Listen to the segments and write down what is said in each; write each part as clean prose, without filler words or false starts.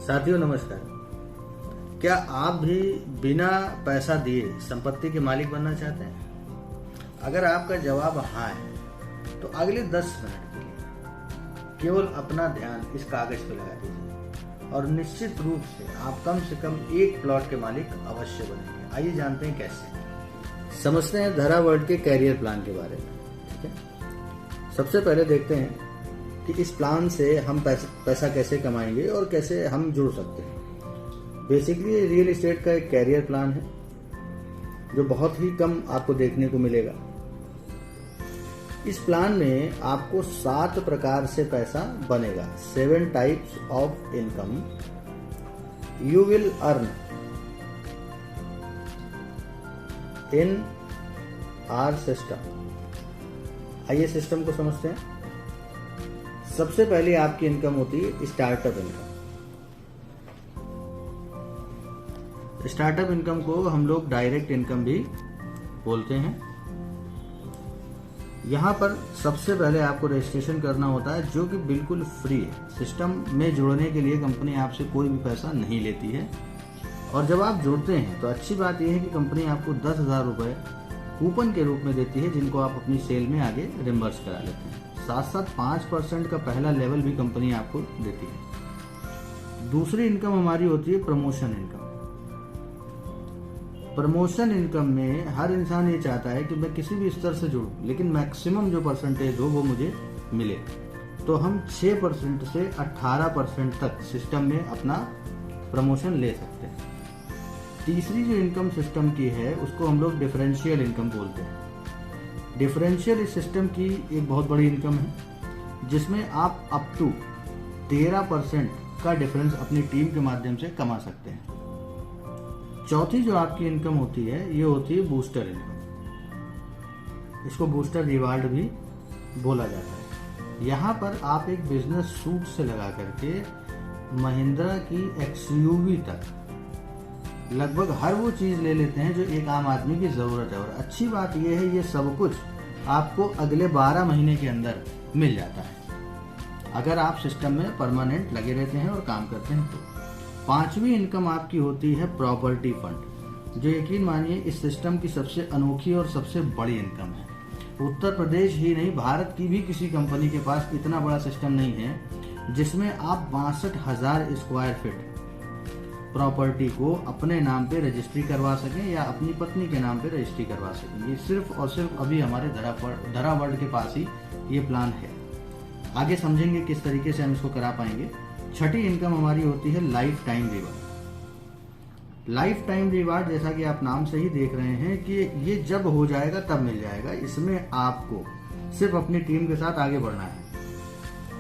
साथियों नमस्कार। क्या आप भी बिना पैसा दिए संपत्ति के मालिक बनना चाहते हैं? अगर आपका जवाब हाँ है तो अगले 10 मिनट के लिए केवल अपना ध्यान इस कागज पर लगा दीजिए और निश्चित रूप से कम एक प्लॉट के मालिक अवश्य बनेंगे। आइए जानते हैं कैसे। समझते हैं धरा वर्ल्ड के कैरियर प्लान के बारे में। ठीक है, सबसे पहले देखते हैं कि इस प्लान से हम पैसा कैसे कमाएंगे और कैसे हम जुड़ सकते हैं। बेसिकली रियल एस्टेट का एक कैरियर प्लान है जो बहुत ही कम आपको देखने को मिलेगा। इस प्लान में आपको 7 प्रकार से पैसा बनेगा। 7 types of income you will earn in our system. आइए सिस्टम को समझते हैं। सबसे पहले आपकी इनकम होती है स्टार्टअप इनकम। स्टार्टअप इनकम को हम लोग डायरेक्ट इनकम भी बोलते हैं। यहां पर सबसे पहले आपको रजिस्ट्रेशन करना होता है जो कि बिल्कुल फ्री है। सिस्टम में जुड़ने के लिए कंपनी आपसे कोई भी पैसा नहीं लेती है और जब आप जुड़ते हैं तो अच्छी बात यह है कि कंपनी आपको 10,000 रुपए कूपन के रूप में देती है जिनको आप अपनी सेल में आगे रिम्बर्स करा लेते हैं। साथ 5% का पहला लेवल भी कंपनी आपको देती है। दूसरी इनकम हमारी होती है प्रमोशन इनकम। प्रमोशन इनकम में हर इंसान ये चाहता है कि मैं किसी भी स्तर से जुड़ूं लेकिन मैक्सिमम जो परसेंटेज हो वो मुझे मिले। तो हम 6% से 18% तक सिस्टम में अपना प्रमोशन ले सकते हैं। तीसरी जो इनकम सिस्टम की है उसको हम लोग डिफरेंशियल इनकम बोलते हैं। डिफरेंशियल इस सिस्टम की एक बहुत बड़ी इनकम है जिसमें आप अप टू 13% का डिफरेंस अपनी टीम के माध्यम से कमा सकते हैं। चौथी जो आपकी इनकम होती है ये होती है बूस्टर इनकम। इसको बूस्टर रिवार्ड भी बोला जाता है। यहाँ पर आप एक बिजनेस सूट से लगा करके महिंद्रा की XUV तक लगभग हर वो चीज ले लेते हैं जो एक आम आदमी की जरूरत है। और अच्छी बात यह है ये सब कुछ आपको अगले 12 महीने के अंदर मिल जाता है अगर आप सिस्टम में परमानेंट लगे रहते हैं और काम करते हैं। तो पांचवी इनकम आपकी होती है प्रॉपर्टी फंड, जो यकीन मानिए इस सिस्टम की सबसे अनोखी और सबसे बड़ी इनकम है। उत्तर प्रदेश ही नहीं भारत की भी किसी कंपनी के पास इतना बड़ा सिस्टम नहीं है जिसमें आप 62,000 स्क्वायर फीट प्रॉपर्टी को अपने नाम पे रजिस्ट्री करवा सकें या अपनी पत्नी के नाम पे रजिस्ट्री करवा सकें। ये सिर्फ और सिर्फ अभी हमारे धरा वर्ल्ड के पास ही ये प्लान है। आगे समझेंगे किस तरीके से हम इसको करा पाएंगे। छठी इनकम हमारी होती है life time reward. Life time reward जैसा कि आप नाम से ही देख रहे हैं कि ये जब हो जाएगा तब मिल जाएगा। इसमें आपको सिर्फ अपनी टीम के साथ आगे बढ़ना है।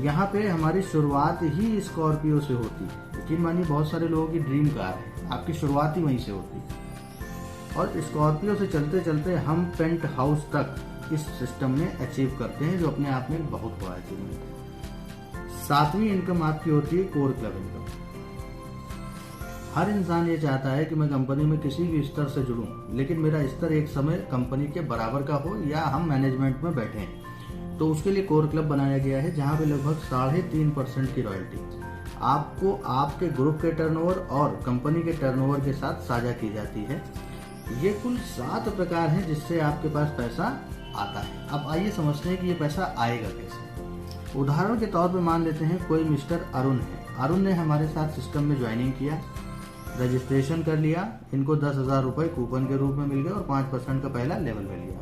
यहाँ पे हमारी शुरुआत ही स्कॉर्पियो से होती है। यकीन मानिए बहुत सारे लोगों की ड्रीम कार है, आपकी शुरुआत ही वहीं से होती है। और स्कॉर्पियो से चलते चलते हम पेंट हाउस तक इस सिस्टम में अचीव करते हैं जो अपने आप में बहुत बड़ा अचीवमेंट है। 7वीं इनकम आपकी होती है कोर क्लब इनकम। हर इंसान ये चाहता है कि मैं कंपनी में किसी भी स्तर से जुड़ूं लेकिन मेरा स्तर एक समय कंपनी के बराबर का हो या हम मैनेजमेंट में बैठे हैं। तो उसके लिए कोर क्लब बनाया गया है जहां पे लगभग 3.5% की रॉयल्टी आपको आपके ग्रुप के टर्नओवर और कंपनी के टर्नओवर के साथ साझा की जाती है। ये कुल 7 प्रकार हैं जिससे आपके पास पैसा आता है। अब आइए समझते हैं कि ये पैसा आएगा कैसे। उदाहरण के तौर पे मान लेते हैं कोई मिस्टर अरुण है। अरुण ने हमारे साथ सिस्टम में ज्वाइनिंग किया, रजिस्ट्रेशन कर लिया, इनको 10,000 रुपए कूपन के रूप में मिल गए और 5% का पहला लेवल मिल गया।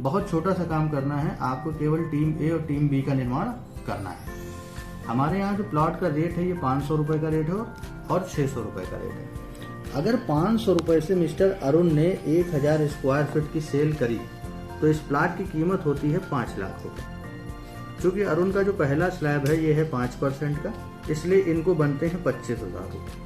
बहुत छोटा सा काम करना है, आपको केवल टीम ए और टीम बी का निर्माण करना है। हमारे यहाँ जो प्लॉट का रेट है ये 500 रुपए का रेट है और 600 रुपए का रेट है। अगर 500 रुपए से मिस्टर अरुण ने 1000 स्क्वायर फीट की सेल करी तो इस प्लॉट की कीमत होती है 5 लाख रुपए। क्योंकि अरुण का जो पहला स्लैब है ये है 5% का, इसलिए इनको बनते हैं 25,000 रुपए।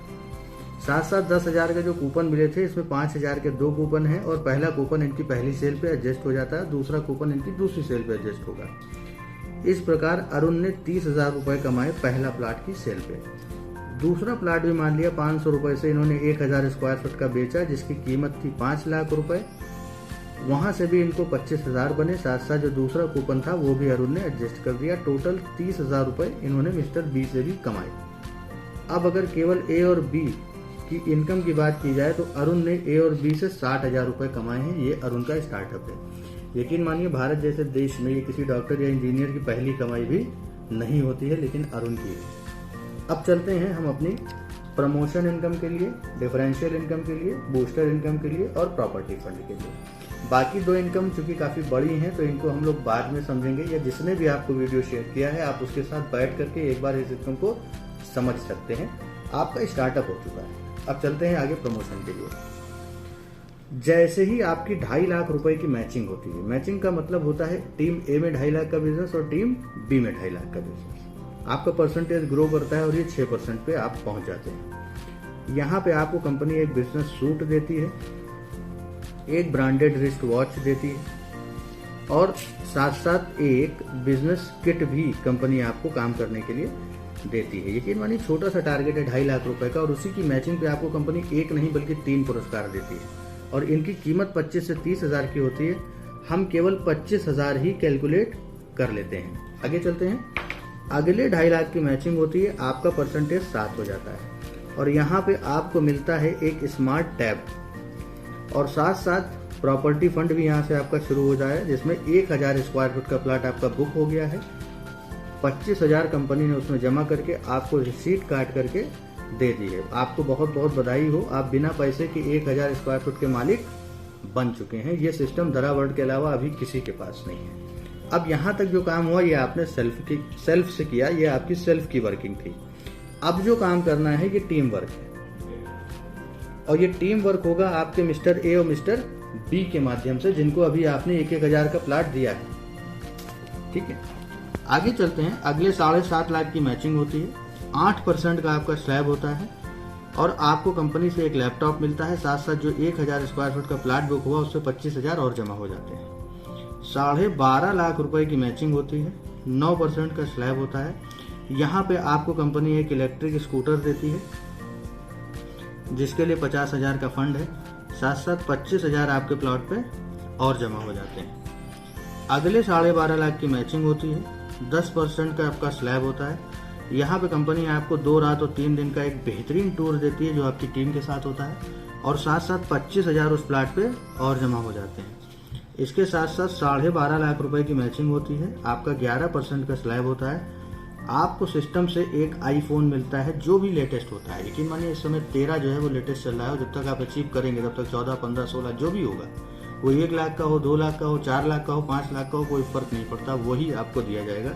साथ 10,000 के जो कूपन मिले थे इसमें 5,000 के 2 कूपन हैं और पहला कूपन इनकी पहली सेल पे एडजस्ट हो जाता है, दूसरा कूपन इनकी दूसरी सेल पे एडजस्ट होगा। इस प्रकार अरुण ने 30,000 रुपए कमाए पहला प्लाट की सेल पे। दूसरा प्लाट भी मान लिया 500 रुपए से इन्होंने 1000 स्क्वायर फीट का बेचा जिसकी कीमत थी 5 लाख रुपए। वहां से भी इनको 25,000 बने। साथ जो दूसरा कूपन था वो भी अरुण ने एडजस्ट कर दिया। टोटल 30,000 रुपए इन्होंने मिस्टर बी से भी कमाए। अब अगर केवल ए और बी की इनकम की बात की जाए तो अरुण ने ए और बी से 60,000 रुपए कमाए हैं। ये अरुण का स्टार्टअप है। यकीन मानिए भारत जैसे देश में ये किसी डॉक्टर या इंजीनियर की पहली कमाई भी नहीं होती है, लेकिन अरुण की है। अब चलते हैं हम अपनी प्रमोशन इनकम के लिए, डिफरेंशियल इनकम के लिए, बूस्टर इनकम के लिए और प्रॉपर्टी फंड के लिए। बाकी दो इनकम चूंकि काफी बड़ी हैं तो इनको हम लोग बाद में समझेंगे, या जिसने भी आपको वीडियो शेयर किया है आप उसके साथ बैठ करके एक बार इस इनकम को समझ सकते हैं। आपका स्टार्टअप हो चुका है। अब चलते हैं आगे प्रमोशन के लिए। जैसे ही आपकी 2.5 लाख रुपए की मैचिंग होती है, मैचिंग का मतलब होता है टीम ए में 2.5 लाख का बिजनेस और टीम बी में 2.5 लाख का बिजनेस, आपका परसेंटेज ग्रो करता है और ये 6% पे आप पहुंच जाते हैं। यहाँ पे आपको कंपनी एक बिजनेस सूट देती है, एक ब्रांडेड रिस्ट वॉच देती है और साथ साथ एक बिजनेस किट भी कंपनी आपको काम करने के लिए देती है। यकीन मानिए छोटा सा टारगेट है 2.5 लाख रुपए का और उसी की मैचिंग पे आपको कंपनी एक नहीं बल्कि 3 पुरस्कार देती है और इनकी कीमत 25 से 30 हजार की होती है। हम केवल 25,000 ही कैलकुलेट कर लेते हैं। आगे चलते हैं। अगले 2.5 लाख की मैचिंग होती है, आपका परसेंटेज 7 हो जाता है और यहाँ पे आपको मिलता है एक स्मार्ट टैब और साथ साथ प्रॉपर्टी फंड भी यहाँ से आपका शुरू हो जाए, जिसमें 1000 स्क्वायर फुट का प्लाट आपका बुक हो गया है। 25,000 कंपनी ने उसमें जमा करके आपको रिसीट काट करके दे दी है। आपको बहुत बहुत बधाई हो, आप बिना पैसे के 1000 स्क्वायर फुट के मालिक बन चुके हैं। ये सिस्टम दरा वर्ल्ड के अलावा अभी किसी के पास नहीं है। अब यहाँ तक जो काम हुआ ये आपने सेल्फ से किया, ये आपकी सेल्फ की वर्किंग थी। अब जो काम करना है ये टीम वर्क है और ये टीम वर्क होगा आपके मिस्टर ए और मिस्टर बी के माध्यम से, जिनको अभी आपने 1,000 का प्लाट दिया है। ठीक है, आगे चलते हैं। अगले 7.5 लाख की मैचिंग होती है, 8% का आपका स्लैब होता है और आपको कंपनी से एक लैपटॉप मिलता है। साथ साथ जो 1000 स्क्वायर फुट का प्लाट बुक हुआ उससे 25,000 और जमा हो जाते हैं। 12.5 लाख रुपए की मैचिंग होती है, 9% का स्लैब होता है। यहाँ पे आपको कंपनी एक इलेक्ट्रिक स्कूटर देती है जिसके लिए 50,000 का फंड है। साथ साथ 25,000 आपके प्लॉट पे और जमा हो जाते हैं। अगले 12.5 लाख की मैचिंग होती है, 10% का आपका स्लैब होता है। यहाँ पे कंपनी आपको 2 रात और 3 दिन का एक बेहतरीन टूर देती है जो आपकी टीम के साथ होता है और साथ साथ 25,000 उस प्लाट पे और जमा हो जाते हैं। इसके साथ साथ 12.5 लाख रुपए की मैचिंग होती है, आपका 11% का स्लैब होता है। आपको सिस्टम से एक आईफोन मिलता है जो भी लेटेस्ट होता है। यकीन मानिए इस समय 13 जो है वो लेटेस्ट चल रहा है। जब तक आप अचीव करेंगे तब तक 14, 15, 16 जो भी होगा, वो 1 लाख का हो, 2 लाख का हो, 4 लाख का हो, 5 लाख का हो, कोई फर्क नहीं पड़ता, वही आपको दिया जाएगा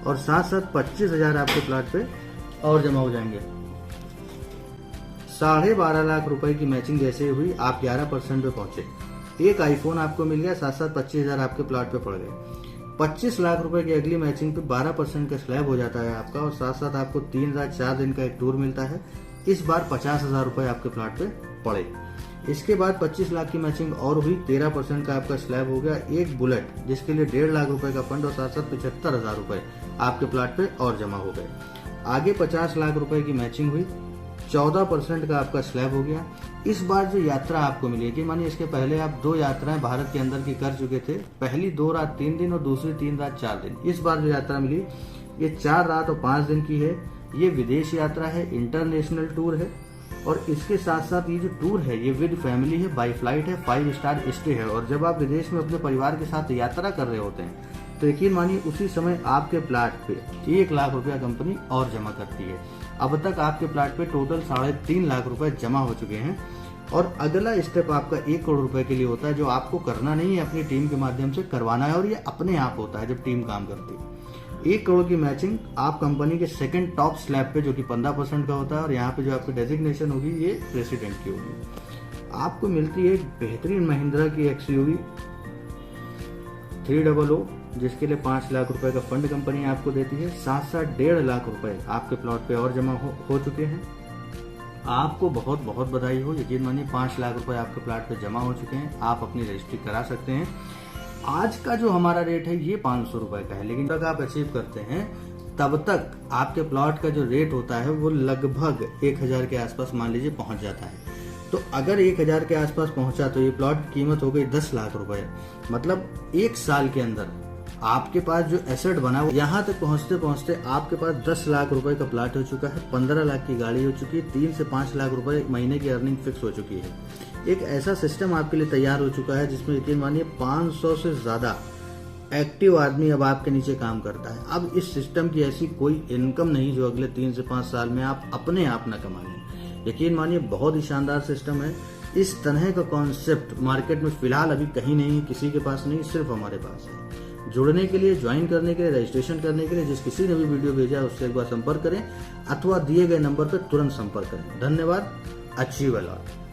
और साथ साथ 25,000 आपके प्लाट पे और जमा हो जाएंगे। 12.5 लाख रुपए की मैचिंग जैसे हुई आप 11% पे पहुंचे, एक आईफोन आपको मिल गया, साथ साथ 25,000 आपके प्लाट पे पड़ गए। 25 लाख रुपए की अगली मैचिंग पे 12% का स्लैब हो जाता है आपका और साथ साथ आपको 3 रात 4 दिन का एक टूर मिलता है। इस बार 50,000 रुपए आपके प्लाट पे पड़े। इसके बाद 25 लाख की मैचिंग और हुई, 13% का आपका स्लैब हो गया, एक बुलेट जिसके लिए 1.5 लाख रुपए का फंड और साथ साथ 75,000 रुपए आपके प्लाट पे और जमा हो गए। आगे 50 लाख रुपए की मैचिंग हुई, 14% का आपका स्लैब हो गया। इस बार जो यात्रा आपको मिली कि मानिए इसके पहले आप 2 यात्राएं भारत के अंदर की कर चुके थे, पहली 2 रात 3 दिन और दूसरी 3 रात 4 दिन। इस बार जो यात्रा मिली ये 4 रात और 5 दिन की है। ये विदेश यात्रा है, इंटरनेशनल टूर है और इसके साथ साथ ये जो टूर है ये विद फैमिली है, बाई फ्लाइट है, 5 स्टार स्टे है। और जब आप विदेश में अपने परिवार के साथ यात्रा कर रहे होते हैं तो यकीन मानिए उसी समय आपके प्लाट पे 1 लाख रुपया कंपनी और जमा करती है। अब तक आपके प्लाट पे टोटल 3.5 लाख रुपए जमा हो चुके हैं और अगला स्टेप आपका 1 करोड़ रुपए के लिए होता है, जो आपको करना नहीं है, अपनी टीम के माध्यम से करवाना है और ये अपने आप होता है जब टीम काम करती है। 1 करोड़ की मैचिंग आप कंपनी के सेकंड टॉप स्लैब पे जो कि 15% का होता है और यहाँ पे जो आपकी डेजिग्नेशन होगी ये प्रेसिडेंट की होगी। आपको मिलती है एक बेहतरीन महिंद्रा की XUV 300 जिसके लिए 5 लाख रुपए का फंड कंपनी आपको देती है। साथ साथ 1.5 लाख रुपए आपके प्लॉट पे और जमा हो चुके हैं। आपको बहुत बहुत बधाई हो, यकीन मानिए 5 लाख रुपए आपके प्लॉट पे जमा हो चुके हैं। आप अपनी रजिस्ट्री करा सकते हैं। आज का जो हमारा रेट है ये 500 रुपए का है, लेकिन तक आप अचीव करते हैं तब तक आपके प्लॉट का जो रेट होता है वो लगभग 1000 के आसपास मान लीजिए पहुंच जाता है। तो अगर 1000 के आसपास पहुंचा तो ये प्लॉट की कीमत हो गई 10 लाख रुपए। मतलब 1 साल के अंदर आपके पास जो एसेट बना है यहाँ तक पहुँचते पहुँचते आपके पास 10 लाख रुपए का प्लाट हो चुका है, 15 लाख की गाड़ी हो चुकी है, 3 से 5 लाख रुपए महीने की अर्निंग फिक्स हो चुकी है। एक ऐसा सिस्टम आपके लिए तैयार हो चुका है जिसमें यकीन मानिए 500 से ज्यादा एक्टिव आदमी अब आपके नीचे काम करता है। अब इस सिस्टम की ऐसी कोई इनकम नहीं जो अगले 3 से 5 साल में आप अपने आप न कमा लें। यकीन मानिए बहुत ही शानदार सिस्टम है। इस तरह का कॉन्सेप्ट मार्केट में फिलहाल अभी कहीं नहीं, किसी के पास नहीं, सिर्फ हमारे पास है। जुड़ने के लिए, ज्वाइन करने के लिए, रजिस्ट्रेशन करने के लिए जिस किसी ने भी वीडियो भेजा है उससे एक बार संपर्क करें अथवा दिए गए नंबर पर तुरंत संपर्क करें। धन्यवाद। Achieve a lot.